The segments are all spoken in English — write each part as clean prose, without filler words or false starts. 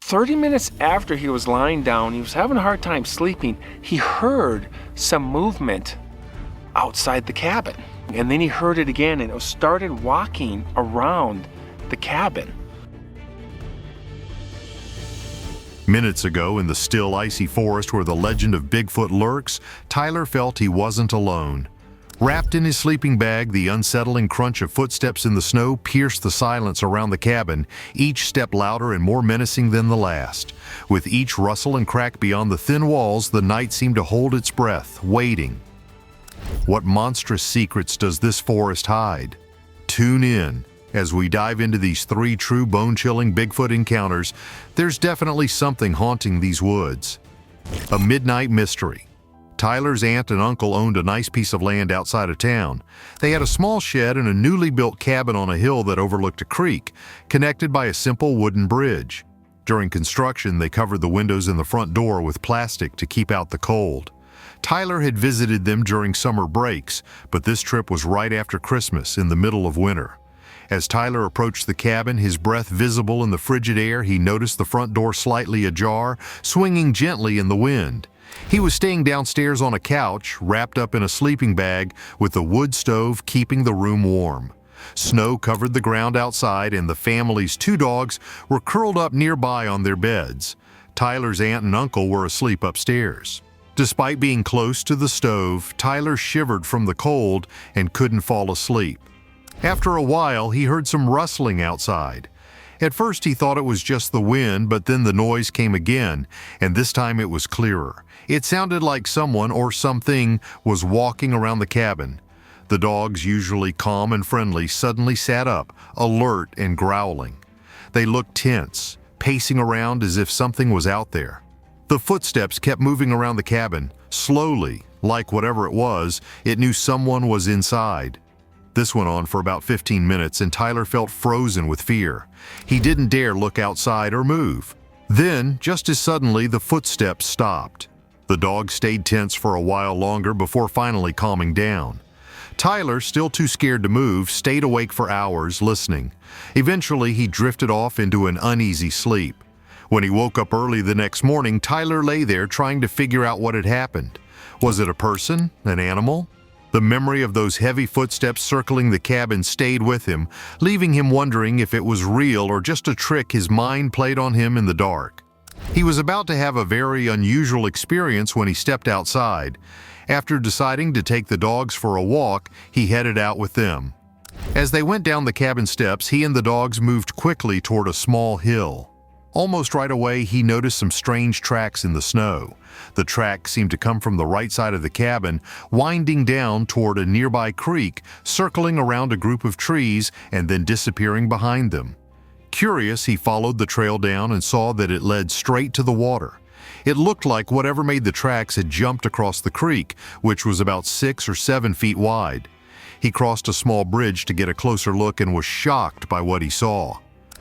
30 minutes after he was lying down, he was having a hard time sleeping, he heard some movement outside the cabin. And then he heard it again, and it started walking around the cabin. Minutes ago, in the still, icy forest where the legend of Bigfoot lurks, Tyler felt he wasn't alone. Wrapped in his sleeping bag, the unsettling crunch of footsteps in the snow pierced the silence around the cabin, each step louder and more menacing than the last. With each rustle and crack beyond the thin walls, the night seemed to hold its breath, waiting. What monstrous secrets does this forest hide? Tune in. As we dive into these 3 true bone-chilling Bigfoot encounters, there's definitely something haunting these woods. A midnight mystery. Tyler's aunt and uncle owned a nice piece of land outside of town. They had a small shed and a newly built cabin on a hill that overlooked a creek, connected by a simple wooden bridge. During construction, they covered the windows and the front door with plastic to keep out the cold. Tyler had visited them during summer breaks, but this trip was right after Christmas, in the middle of winter. As Tyler approached the cabin, his breath visible in the frigid air, he noticed the front door slightly ajar, swinging gently in the wind. He was staying downstairs on a couch, wrapped up in a sleeping bag, with the wood stove keeping the room warm. Snow covered the ground outside, and the family's 2 dogs were curled up nearby on their beds. Tyler's aunt and uncle were asleep upstairs. Despite being close to the stove, Tyler shivered from the cold and couldn't fall asleep. After a while, he heard some rustling outside. At first he thought it was just the wind, but then the noise came again, and this time it was clearer. It sounded like someone or something was walking around the cabin. The dogs, usually calm and friendly, suddenly sat up, alert and growling. They looked tense, pacing around as if something was out there. The footsteps kept moving around the cabin, slowly, like whatever it was, it knew someone was inside. This went on for about 15 minutes, and Tyler felt frozen with fear. He didn't dare look outside or move. Then, just as suddenly, the footsteps stopped. The dog stayed tense for a while longer before finally calming down. Tyler, still too scared to move, stayed awake for hours, listening. Eventually, he drifted off into an uneasy sleep. When he woke up early the next morning, Tyler lay there trying to figure out what had happened. Was it a person? An animal? The memory of those heavy footsteps circling the cabin stayed with him, leaving him wondering if it was real or just a trick his mind played on him in the dark. He was about to have a very unusual experience when he stepped outside. After deciding to take the dogs for a walk, he headed out with them. As they went down the cabin steps, he and the dogs moved quickly toward a small hill. Almost right away, he noticed some strange tracks in the snow. The tracks seemed to come from the right side of the cabin, winding down toward a nearby creek, circling around a group of trees, and then disappearing behind them. Curious, he followed the trail down and saw that it led straight to the water. It looked like whatever made the tracks had jumped across the creek, which was about 6 or 7 feet wide. He crossed a small bridge to get a closer look and was shocked by what he saw.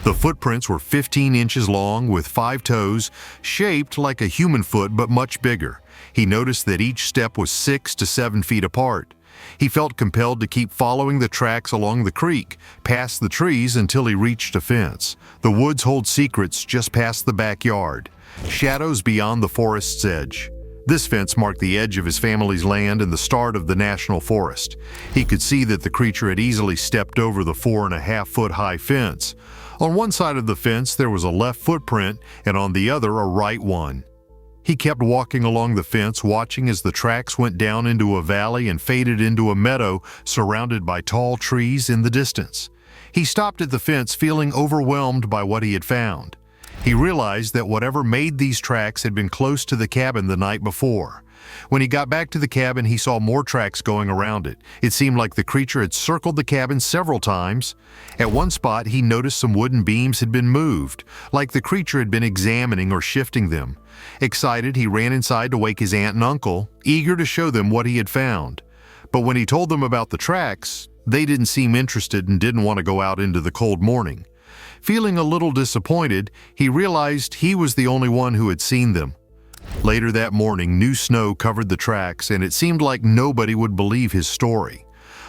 The footprints were 15 inches long with 5 toes, shaped like a human foot but much bigger. He noticed that each step was 6 to 7 feet apart. He felt compelled to keep following the tracks along the creek, past the trees until he reached a fence. The woods hold secrets just past the backyard, shadows beyond the forest's edge. This fence marked the edge of his family's land and the start of the national forest. He could see that the creature had easily stepped over the 4.5-foot high fence. On one side of the fence there was a left footprint, and on the other a right one. He kept walking along the fence, watching as the tracks went down into a valley and faded into a meadow surrounded by tall trees in the distance. He stopped at the fence, feeling overwhelmed by what he had found. He realized that whatever made these tracks had been close to the cabin the night before. When he got back to the cabin, he saw more tracks going around it. It seemed like the creature had circled the cabin several times. At one spot, he noticed some wooden beams had been moved, like the creature had been examining or shifting them. Excited, he ran inside to wake his aunt and uncle, eager to show them what he had found. But when he told them about the tracks, they didn't seem interested and didn't want to go out into the cold morning. Feeling a little disappointed, he realized he was the only one who had seen them. Later that morning, new snow covered the tracks, and it seemed like nobody would believe his story.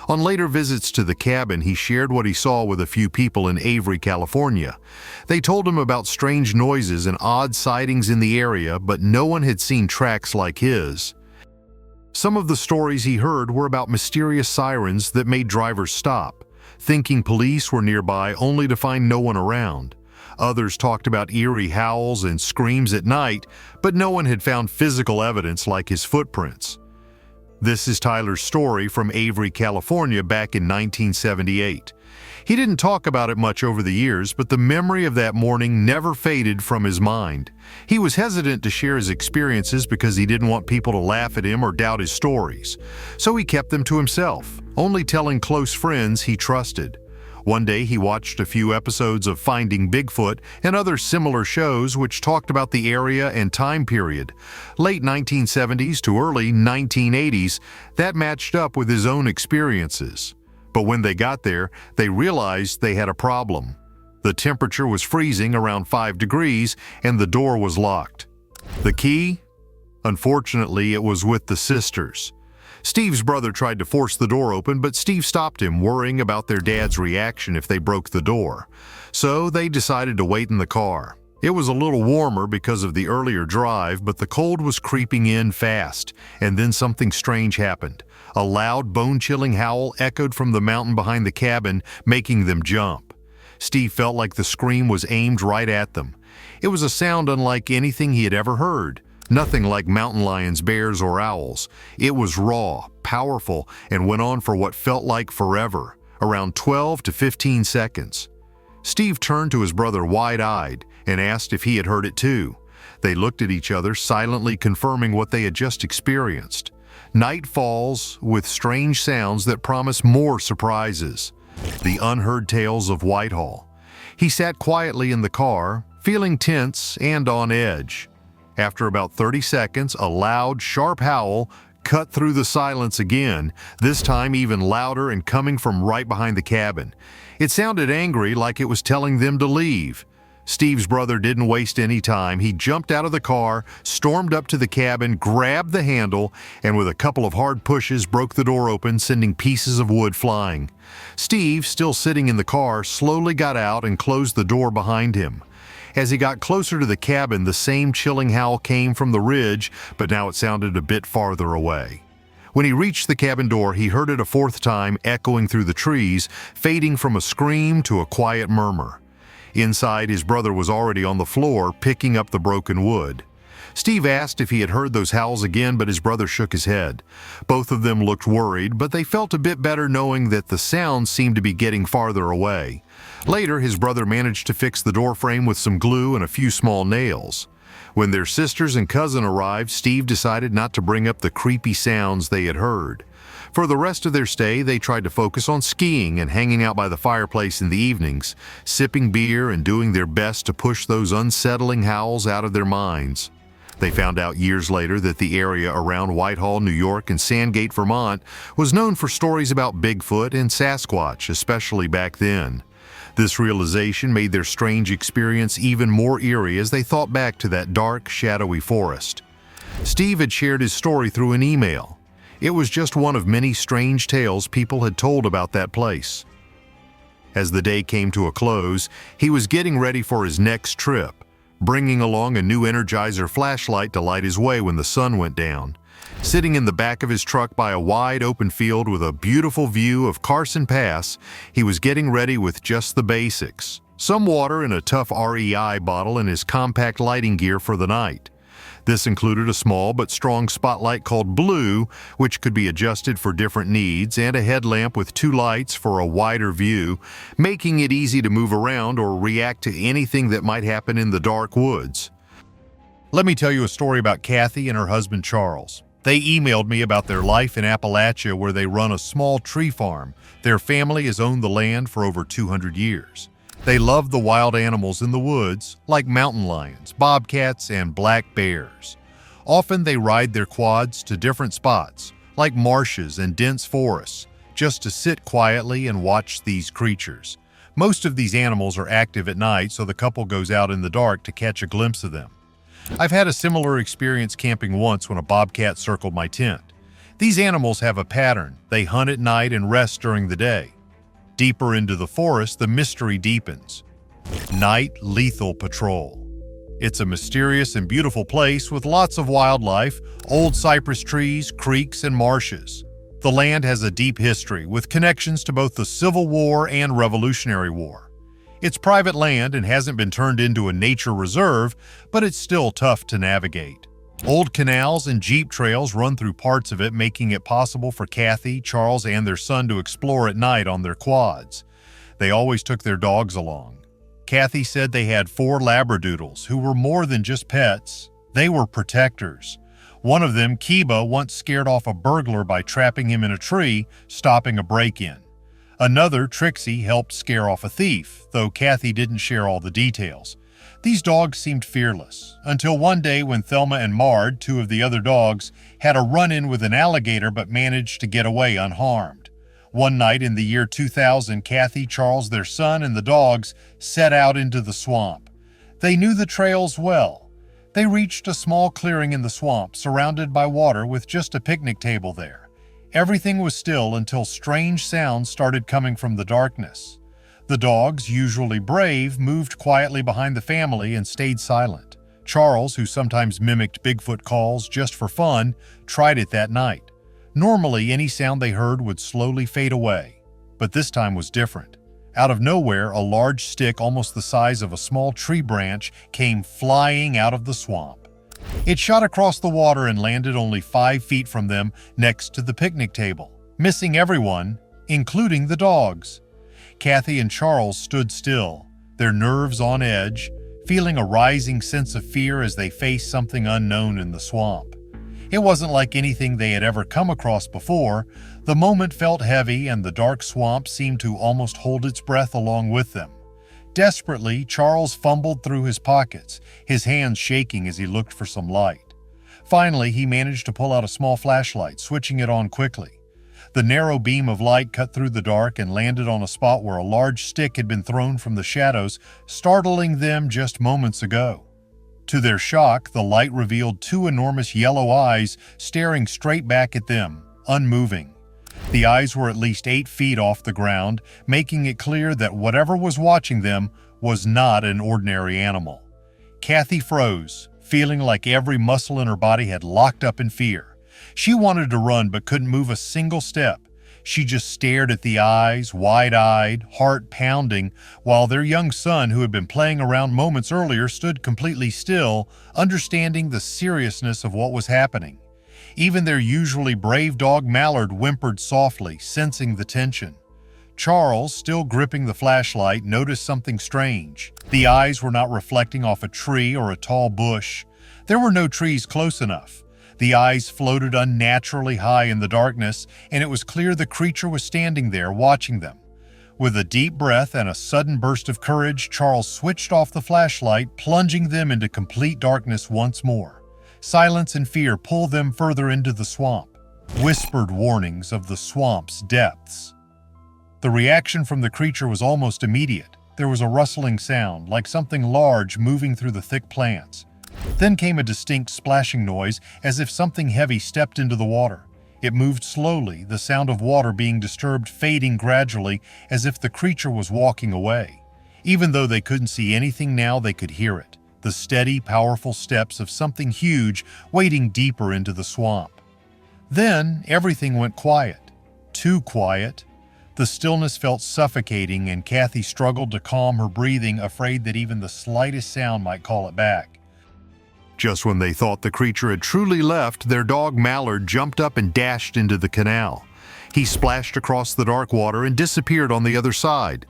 On later visits to the cabin, he shared what he saw with a few people in Avery, California. They told him about strange noises and odd sightings in the area, but no one had seen tracks like his. Some of the stories he heard were about mysterious sirens that made drivers stop, thinking police were nearby only to find no one around. Others talked about eerie howls and screams at night, but no one had found physical evidence like his footprints. This is Tyler's story from Avery, California back in 1978. He didn't talk about it much over the years, but the memory of that morning never faded from his mind. He was hesitant to share his experiences because he didn't want people to laugh at him or doubt his stories. So he kept them to himself, only telling close friends he trusted. One day he watched a few episodes of Finding Bigfoot and other similar shows which talked about the area and time period. Late 1970s to early 1980s, that matched up with his own experiences. But when they got there, they realized they had a problem. The temperature was freezing around 5 degrees and the door was locked. The key? Unfortunately, it was with the sisters. Steve's brother tried to force the door open, but Steve stopped him, worrying about their dad's reaction if they broke the door. So they decided to wait in the car. It was a little warmer because of the earlier drive, but the cold was creeping in fast, and then something strange happened. A loud, bone-chilling howl echoed from the mountain behind the cabin, making them jump. Steve felt like the scream was aimed right at them. It was a sound unlike anything he had ever heard. Nothing like mountain lions, bears, or owls. It was raw, powerful, and went on for what felt like forever, around 12 to 15 seconds. Steve turned to his brother wide-eyed and asked if he had heard it too. They looked at each other, silently confirming what they had just experienced. Night falls with strange sounds that promise more surprises. The unheard tales of Whitehall. He sat quietly in the car, feeling tense and on edge. After about 30 seconds, a loud, sharp howl cut through the silence again, this time even louder and coming from right behind the cabin. It sounded angry, like it was telling them to leave. Steve's brother didn't waste any time. He jumped out of the car, stormed up to the cabin, grabbed the handle, and with a couple of hard pushes broke the door open, sending pieces of wood flying. Steve, still sitting in the car, slowly got out and closed the door behind him. As he got closer to the cabin, the same chilling howl came from the ridge, but now it sounded a bit farther away. When he reached the cabin door, he heard it a fourth time, echoing through the trees, fading from a scream to a quiet murmur. Inside, his brother was already on the floor, picking up the broken wood. Steve asked if he had heard those howls again, but his brother shook his head. Both of them looked worried, but they felt a bit better knowing that the sounds seemed to be getting farther away. Later, his brother managed to fix the door frame with some glue and a few small nails. When their sisters and cousin arrived, Steve decided not to bring up the creepy sounds they had heard. For the rest of their stay, they tried to focus on skiing and hanging out by the fireplace in the evenings, sipping beer and doing their best to push those unsettling howls out of their minds. They found out years later that the area around Whitehall, New York, and Sandgate, Vermont was known for stories about Bigfoot and Sasquatch, especially back then. This realization made their strange experience even more eerie as they thought back to that dark, shadowy forest. Steve had shared his story through an email. It was just one of many strange tales people had told about that place. As the day came to a close, he was getting ready for his next trip, bringing along a new Energizer flashlight to light his way when the sun went down. Sitting in the back of his truck by a wide open field with a beautiful view of Carson Pass, he was getting ready with just the basics. Some water and a tough REI bottle and his compact lighting gear for the night. This included a small but strong spotlight called Blue, which could be adjusted for different needs, and a headlamp with 2 lights for a wider view, making it easy to move around or react to anything that might happen in the dark woods. Let me tell you a story about Kathy and her husband Charles. They emailed me about their life in Appalachia, where they run a small tree farm. Their family has owned the land for over 200 years. They love the wild animals in the woods, like mountain lions, bobcats, and black bears. Often they ride their quads to different spots, like marshes and dense forests, just to sit quietly and watch these creatures. Most of these animals are active at night, so the couple goes out in the dark to catch a glimpse of them. I've had a similar experience camping once when a bobcat circled my tent. These animals have a pattern. They hunt at night and rest during the day. Deeper into the forest, the mystery deepens. Night Lethal Patrol. It's a mysterious and beautiful place with lots of wildlife, old cypress trees, creeks, and marshes. The land has a deep history with connections to both the Civil War and Revolutionary War. It's private land and hasn't been turned into a nature reserve, but it's still tough to navigate. Old canals and jeep trails run through parts of it, making it possible for Kathy, Charles, and their son to explore at night on their quads. They always took their dogs along. Kathy said they had 4 Labradoodles who were more than just pets. They were protectors. One of them, Kiba, once scared off a burglar by trapping him in a tree, stopping a break-in. Another, Trixie, helped scare off a thief, though Kathy didn't share all the details. These dogs seemed fearless, until one day when Thelma and Mard, 2 of the other dogs, had a run-in with an alligator but managed to get away unharmed. One night in the year 2000, Kathy, Charles, their son, and the dogs set out into the swamp. They knew the trails well. They reached a small clearing in the swamp, surrounded by water with just a picnic table there. Everything was still until strange sounds started coming from the darkness. The dogs, usually brave, moved quietly behind the family and stayed silent. Charles, who sometimes mimicked Bigfoot calls just for fun, tried it that night. Normally, any sound they heard would slowly fade away, but this time was different. Out of nowhere, a large stick almost the size of a small tree branch came flying out of the swamp. It shot across the water and landed only 5 feet from them next to the picnic table, missing everyone, including the dogs. Kathy and Charles stood still, their nerves on edge, feeling a rising sense of fear as they faced something unknown in the swamp. It wasn't like anything they had ever come across before. The moment felt heavy, and the dark swamp seemed to almost hold its breath along with them. Desperately, Charles fumbled through his pockets, his hands shaking as he looked for some light. Finally, he managed to pull out a small flashlight, switching it on quickly. The narrow beam of light cut through the dark and landed on a spot where a large stick had been thrown from the shadows, startling them just moments ago. To their shock, the light revealed 2 enormous yellow eyes staring straight back at them, unmoving. The eyes were at least 8 feet off the ground, making it clear that whatever was watching them was not an ordinary animal. Kathy froze, feeling like every muscle in her body had locked up in fear. She wanted to run but couldn't move a single step. She just stared at the eyes, wide-eyed, heart pounding, while their young son, who had been playing around moments earlier, stood completely still, understanding the seriousness of what was happening. Even their usually brave dog Mallard whimpered softly, sensing the tension. Charles, still gripping the flashlight, noticed something strange. The eyes were not reflecting off a tree or a tall bush. There were no trees close enough. The eyes floated unnaturally high in the darkness, and it was clear the creature was standing there, watching them. With a deep breath and a sudden burst of courage, Charles switched off the flashlight, plunging them into complete darkness once more. Silence and fear pulled them further into the swamp, whispered warnings of the swamp's depths. The reaction from the creature was almost immediate. There was a rustling sound, like something large moving through the thick plants. Then came a distinct splashing noise, as if something heavy stepped into the water. It moved slowly, the sound of water being disturbed fading gradually, as if the creature was walking away. Even though they couldn't see anything now, they could hear it. The steady, powerful steps of something huge wading deeper into the swamp. Then everything went quiet. Too quiet. The stillness felt suffocating, and Kathy struggled to calm her breathing, afraid that even the slightest sound might call it back. Just when they thought the creature had truly left, their dog Mallard jumped up and dashed into the canal. He splashed across the dark water and disappeared on the other side.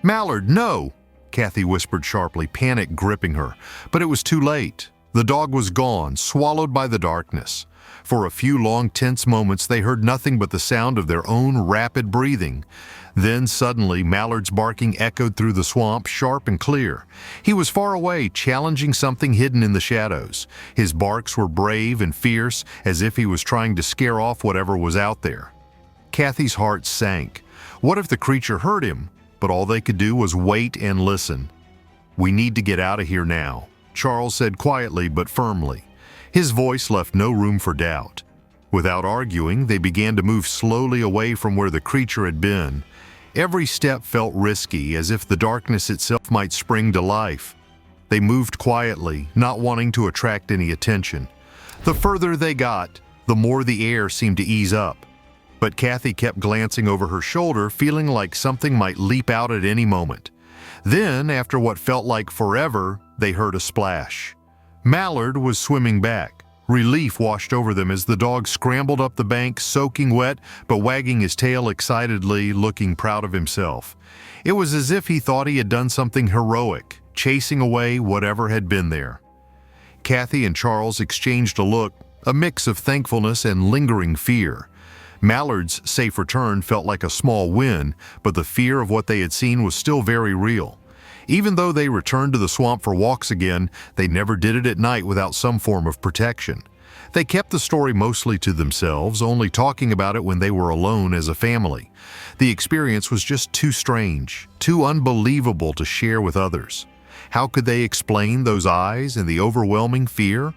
"Mallard, no!" Kathy whispered sharply, panic gripping her. But it was too late. The dog was gone, swallowed by the darkness. For a few long, tense moments, they heard nothing but the sound of their own rapid breathing. Then suddenly, Mallard's barking echoed through the swamp, sharp and clear. He was far away, challenging something hidden in the shadows. His barks were brave and fierce, as if he was trying to scare off whatever was out there. Kathy's heart sank. What if the creature heard him? But all they could do was wait and listen. "We need to get out of here now," Charles said quietly but firmly. His voice left no room for doubt. Without arguing, they began to move slowly away from where the creature had been. Every step felt risky, as if the darkness itself might spring to life. They moved quietly, not wanting to attract any attention. The further they got, the more the air seemed to ease up. But Kathy kept glancing over her shoulder, feeling like something might leap out at any moment. Then, after what felt like forever, they heard a splash. Mallard was swimming back. Relief washed over them as the dog scrambled up the bank, soaking wet, but wagging his tail excitedly, looking proud of himself. It was as if he thought he had done something heroic, chasing away whatever had been there. Kathy and Charles exchanged a look, a mix of thankfulness and lingering fear. Mallard's safe return felt like a small win, but the fear of what they had seen was still very real. Even though they returned to the swamp for walks again, they never did it at night without some form of protection. They kept the story mostly to themselves, only talking about it when they were alone as a family. The experience was just too strange, too unbelievable to share with others. How could they explain those eyes and the overwhelming fear?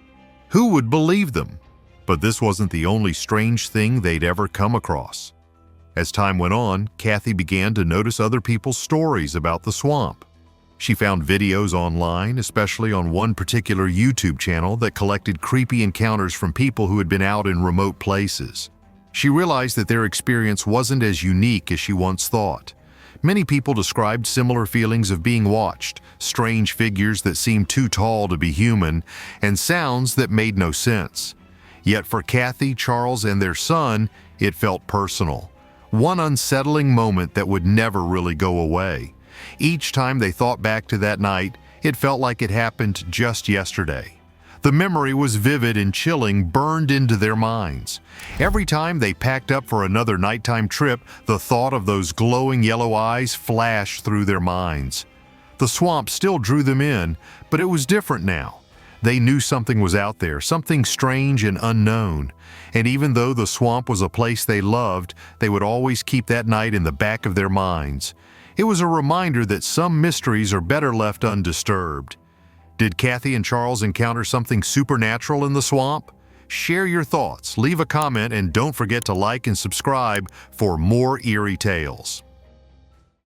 Who would believe them? But this wasn't the only strange thing they'd ever come across. As time went on, Kathy began to notice other people's stories about the swamp. She found videos online, especially on one particular YouTube channel that collected creepy encounters from people who had been out in remote places. She realized that their experience wasn't as unique as she once thought. Many people described similar feelings of being watched, strange figures that seemed too tall to be human, and sounds that made no sense. Yet for Kathy, Charles, and their son, it felt personal. One unsettling moment that would never really go away. Each time they thought back to that night, it felt like it happened just yesterday. The memory was vivid and chilling, burned into their minds. Every time they packed up for another nighttime trip, the thought of those glowing yellow eyes flashed through their minds. The swamp still drew them in, but it was different now. They knew something was out there, something strange and unknown. And even though the swamp was a place they loved, they would always keep that night in the back of their minds. It was a reminder that some mysteries are better left undisturbed. Did Kathy and Charles encounter something supernatural in the swamp? Share your thoughts, leave a comment, and don't forget to like and subscribe for more eerie tales.